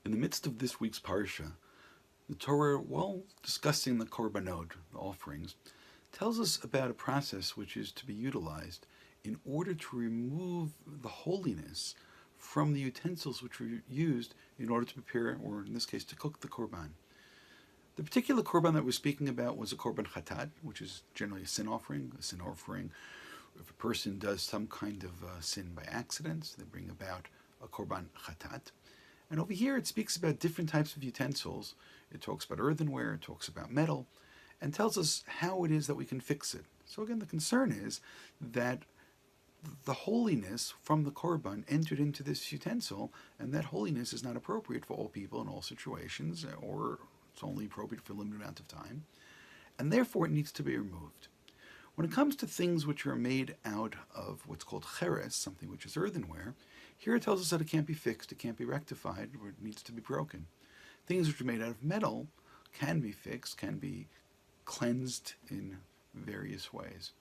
In the midst of this week's Parsha, the Torah, while discussing the korbanot, the offerings, tells us about a process which is to be utilized in order to remove the holiness from the utensils which were used in order to prepare, or in this case, to cook the korban. The particular korban that we're speaking about was a korban chatat, which is generally a sin offering. A sin offering, if a person does some kind of sin by accident, they bring about a korban chatat. And over here it speaks about different types of utensils. It talks about earthenware, it talks about metal, and tells us how it is that we can fix it. So again, the concern is that the holiness from the korban entered into this utensil, and that holiness is not appropriate for all people in all situations, or it's only appropriate for a limited amount of time, and therefore it needs to be removed. When it comes to things which are made out of what's called cheres, something which is earthenware, here it tells us that it can't be fixed, it can't be rectified, or it needs to be broken. Things which are made out of metal can be fixed, can be cleansed in various ways.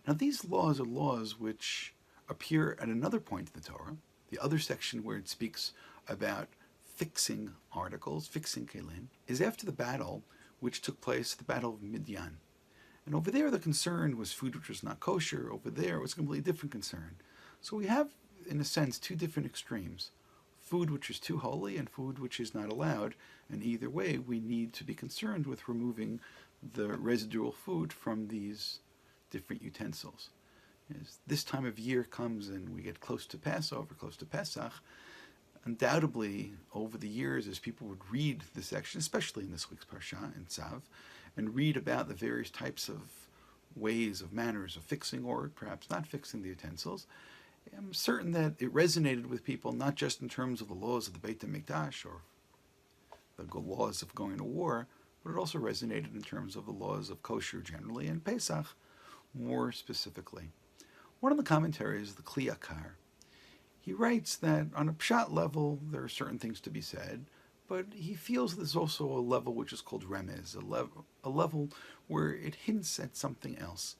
Now these laws are laws which appear at another point in the Torah, the other section where it speaks about fixing articles, fixing kelim, is after the battle which took place, the battle of Midian. And over there the concern was food which was not kosher, over there it was a completely different concern. So we have, in a sense, two different extremes. Food which is too holy and food which is not allowed, and either way we need to be concerned with removing the residual food from these different utensils. As this time of year comes and we get close to Passover, close to Pesach, undoubtedly over the years as people would read this section, especially in this week's Parashat in Tzav, and read about the various types of ways of manners of fixing or perhaps not fixing the utensils, I'm certain that it resonated with people not just in terms of the laws of the Beit HaMikdash or the laws of going to war, but it also resonated in terms of the laws of kosher generally and Pesach more specifically. One of the commentaries, the Kli Yakar, he writes that on a pshat level there are certain things to be said, but he feels there's also a level which is called remez, a level where it hints at something else.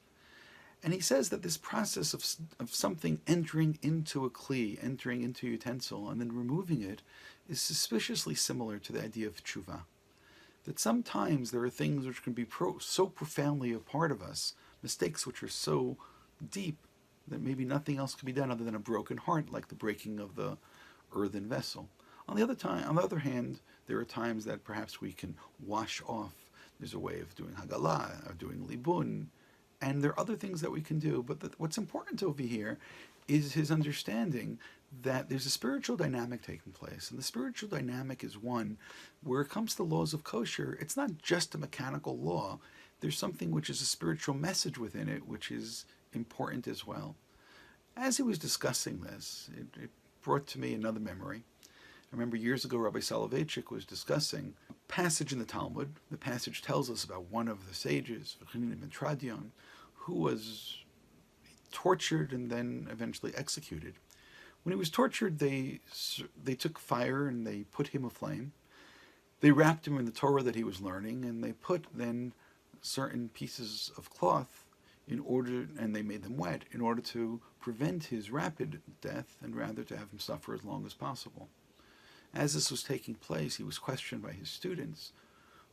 And he says that this process of something entering into a kli, entering into a utensil, and then removing it is suspiciously similar to the idea of tshuva. That sometimes there are things which can be so profoundly a part of us, mistakes which are so deep that maybe nothing else can be done other than a broken heart, like the breaking of the earthen vessel. On the other hand, there are times that perhaps we can wash off. There's a way of doing hagalah, or doing libun, and there are other things that we can do. But what's important over here is his understanding that there's a spiritual dynamic taking place. And the spiritual dynamic is one where it comes to the laws of kosher, it's not just a mechanical law. There's something which is a spiritual message within it, which is important as well. As he was discussing this, it brought to me another memory. I remember years ago Rabbi Soloveitchik was discussing a passage in the Talmud. The passage tells us about one of the sages, who was tortured and then eventually executed. When he was tortured, they took fire and they put him aflame. They wrapped him in the Torah that he was learning, and they put then certain pieces of cloth and they made them wet in order to prevent his rapid death and rather to have him suffer as long as possible. As this was taking place, he was questioned by his students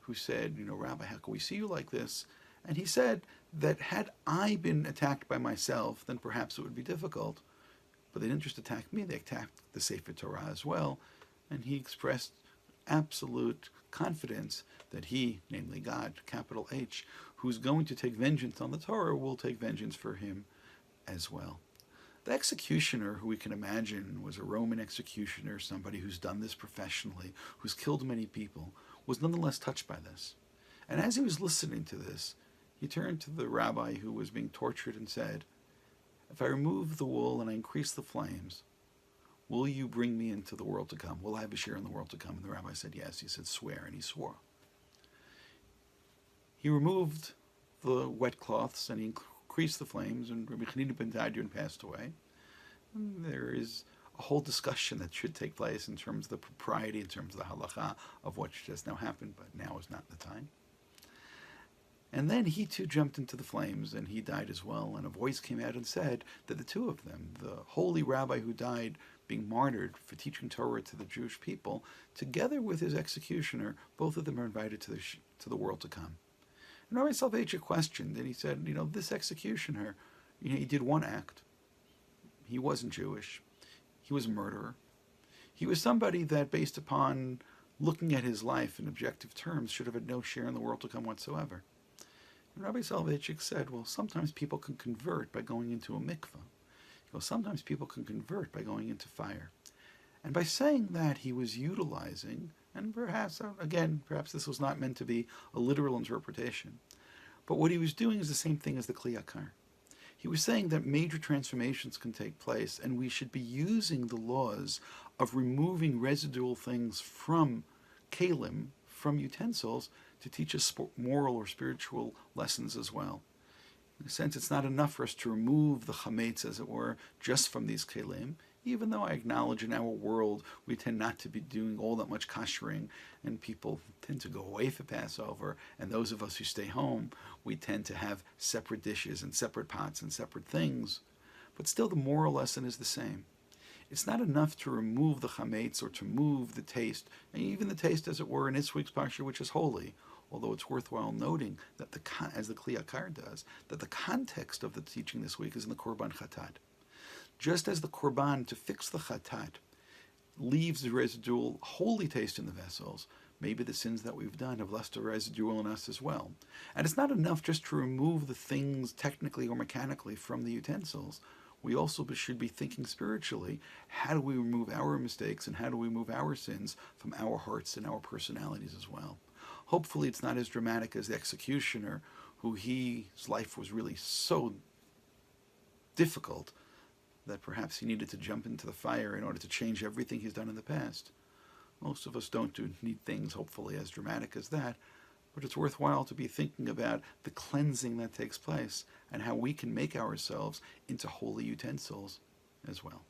who said, Rabbi, how can we see you like this? And he said that had I been attacked by myself, then perhaps it would be difficult. But they didn't just attack me, they attacked the Sefer Torah as well. And he expressed absolute confidence that he, namely God, capital H, who's going to take vengeance on the Torah, will take vengeance for him as well. The executioner, who we can imagine was a Roman executioner, somebody who's done this professionally, who's killed many people, was nonetheless touched by this. And as he was listening to this, he turned to the rabbi who was being tortured and said, if I remove the wool and I increase the flames, will you bring me into the world to come? Will I have a share in the world to come? And the rabbi said, yes. He said, swear. And he swore. He removed the wet cloths and he increased the flames, and Rabbi Chanina ben Tadyon passed away. And there is a whole discussion that should take place in terms of the propriety, in terms of the halacha of what just now happened, but now is not the time. And then he too jumped into the flames and he died as well. And a voice came out and said that the two of them, the holy rabbi who died being martyred for teaching Torah to the Jewish people, together with his executioner, both of them are invited to the world to come. And Rabbi Soloveitchik questioned, and he said, this executioner, he did one act. He wasn't Jewish. He was a murderer. He was somebody that, based upon looking at his life in objective terms, should have had no share in the world to come whatsoever. And Rabbi Soloveitchik said, well, sometimes people can convert by going into a mikveh. Sometimes people can convert by going into fire. And by saying that, he was utilizing, and perhaps this was not meant to be a literal interpretation, but what he was doing is the same thing as the Kli Yakar. He was saying that major transformations can take place, and we should be using the laws of removing residual things from kalim, from utensils, to teach us moral or spiritual lessons as well. In a sense, it's not enough for us to remove the chametz, as it were, just from these kelim, even though I acknowledge in our world we tend not to be doing all that much kashering, and people tend to go away for Passover, and those of us who stay home, we tend to have separate dishes and separate pots and separate things. But still, the moral lesson is the same. It's not enough to remove the chametz or to move the taste, and even the taste, as it were, in this week's parsha, which is holy. Although it's worthwhile noting that, as the Kli Yakar does, that the context of the teaching this week is in the Korban Chatat. Just as the Korban, to fix the Chatat, leaves the residual holy taste in the vessels, maybe the sins that we've done have left a residual in us as well. And it's not enough just to remove the things technically or mechanically from the utensils. We also should be thinking spiritually, how do we remove our mistakes and how do we remove our sins from our hearts and our personalities as well? Hopefully it's not as dramatic as the executioner, his life was really so difficult that perhaps he needed to jump into the fire in order to change everything he's done in the past. Most of us don't need things, hopefully, as dramatic as that, but it's worthwhile to be thinking about the cleansing that takes place and how we can make ourselves into holy utensils as well.